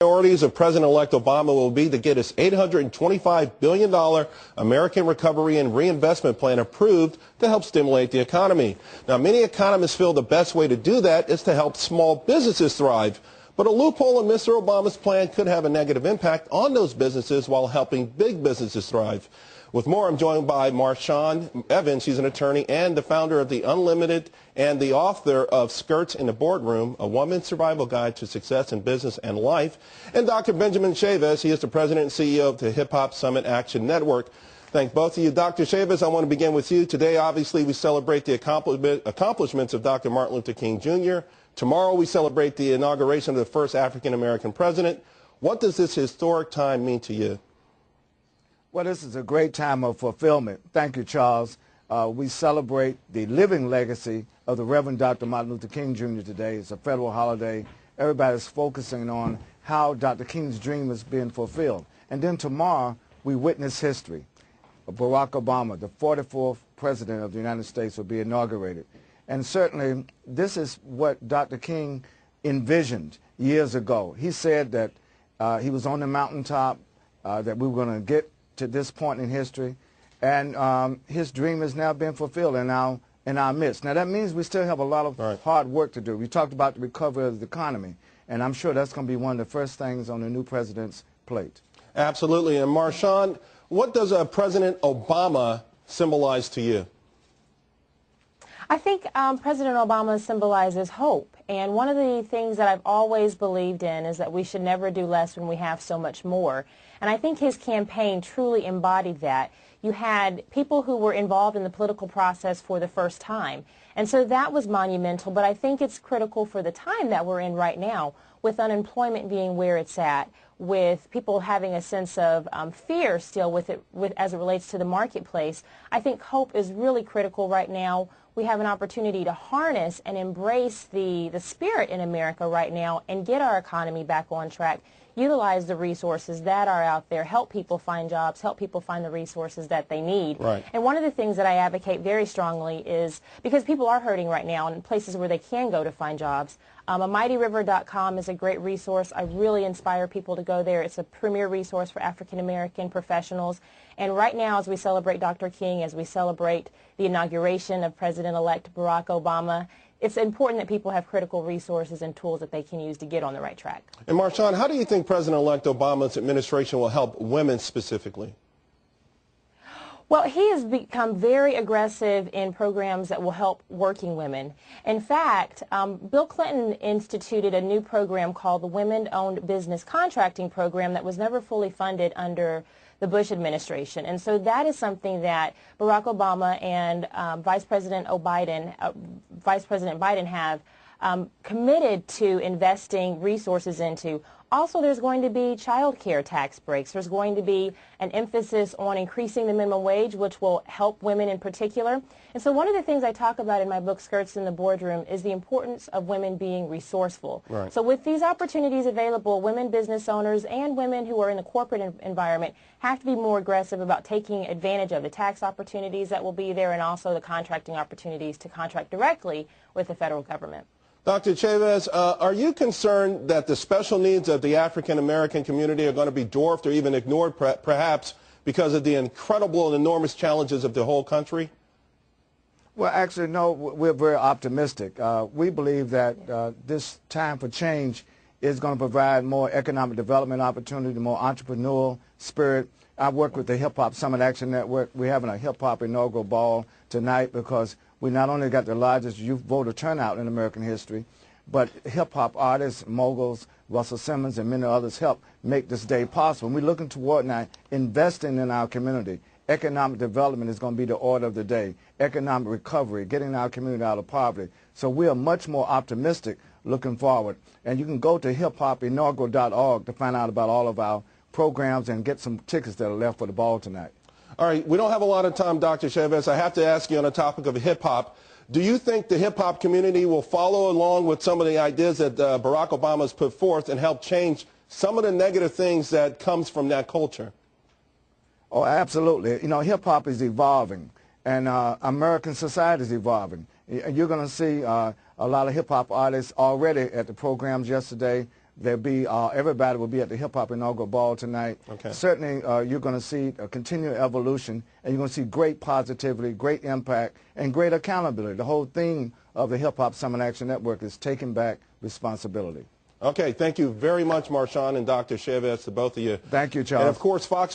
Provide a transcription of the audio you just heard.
Priorities of President-elect Obama will be to get his $825 billion American Recovery and Reinvestment Plan approved to help stimulate the economy. Now, many economists feel the best way to do that is to help small businesses thrive. But a loophole in Mr. Obama's plan could have a negative impact on those businesses while helping big businesses thrive. With more, I'm joined by Marshawn Evans. She's an attorney and the founder of The Unlimited and the author of Skirts in the Boardroom, a woman's survival guide to success in business and life. And Dr. Benjamin Chavez. He is the president and CEO of the Hip Hop Summit Action Network. Thank both of you. Dr. Chavez, I want to begin with you. Today, obviously, we celebrate the accomplishments of Dr. Martin Luther King Jr. Tomorrow, we celebrate the inauguration of the first African-American president. What does this historic time mean to you? Well, this is a great time of fulfillment. Thank you, Charles. We celebrate the living legacy of the Reverend Dr. Martin Luther King Jr. today. It's a federal holiday. Everybody's focusing on how Dr. King's dream is being fulfilled. And then tomorrow, we witness history. Barack Obama, the 44th president of the United States, will be inaugurated. And certainly, this is what Dr. King envisioned years ago. He said that he was on the mountaintop, that we were going to get to this point in history, and his dream has now been fulfilled in our midst. Now, that means we still have a lot of hard work to do. We talked about the recovery of the economy, and I'm sure that's going to be one of the first things on the new president's plate. Absolutely. And Marshawn, what does President Obama symbolize to you? I think President Obama symbolizes hope. And one of the things that I've always believed in is that we should never do less when we have so much more. And I think his campaign truly embodied that. You had people who were involved in the political process for the first time. And so that was monumental. But I think it's critical for the time that we're in right now, with unemployment being where it's at, with people having a sense of fear still as it relates to the marketplace. I think hope is really critical right now. We have an opportunity to harness and embrace the spirit in America right now and get our economy back on track, utilize the resources that are out there, help people find jobs, help people find the resources that they need. Right. And one of the things that I advocate very strongly is, because people are hurting right now in places where they can go to find jobs, amightyriver.com is a great resource. I really inspire people to go there. It's a premier resource for African-American professionals. And right now, as we celebrate Dr. King, as we celebrate the inauguration of President-elect Barack Obama, it's important that people have critical resources and tools that they can use to get on the right track. And Marshawn, how do you think President-elect Obama's administration will help women specifically? Well, he has become very aggressive in programs that will help working women. In fact, Bill Clinton instituted a new program called the Women-Owned Business Contracting Program that was never fully funded under the Bush administration. And so that is something that Barack Obama and Vice President Biden have committed to investing resources into. Also, there's going to be child care tax breaks. There's going to be an emphasis on increasing the minimum wage, which will help women in particular. And so one of the things I talk about in my book, Skirts in the Boardroom, is the importance of women being resourceful. Right. So with these opportunities available, women business owners and women who are in the corporate environment have to be more aggressive about taking advantage of the tax opportunities that will be there and also the contracting opportunities to contract directly with the federal government. Dr. Chavez, are you concerned that the special needs of the African-American community are going to be dwarfed or even ignored, perhaps, because of the incredible and enormous challenges of the whole country? Well, actually, no, we're very optimistic. We believe that this time for change is going to provide more economic development opportunity, more entrepreneurial spirit. I work with the Hip Hop Summit Action Network. We're having a hip hop inaugural ball tonight because we not only got the largest youth voter turnout in American history, but hip-hop artists, moguls, Russell Simmons, and many others help make this day possible. And we're looking toward now investing in our community. Economic development is going to be the order of the day. Economic recovery, getting our community out of poverty. So we are much more optimistic looking forward. And you can go to hiphopinaugural.org to find out about all of our programs and get some tickets that are left for the ball tonight. All right, we don't have a lot of time, Dr. Chavez. I have to ask you on the topic of hip-hop. Do you think the hip-hop community will follow along with some of the ideas that Barack Obama has put forth and help change some of the negative things that comes from that culture? Oh, absolutely. You know, hip-hop is evolving, and American society is evolving. You're going to see a lot of hip-hop artists already at the programs yesterday. There'll be everybody will be at the Hip Hop Inaugural Ball tonight. Okay. Certainly, you're going to see a continued evolution, and you're going to see great positivity, great impact, and great accountability. The whole theme of the Hip Hop Summit Action Network is taking back responsibility. Okay, thank you very much, Marshawn and Dr. Chavez, to both of you. Thank you, Charles. And of course, Fox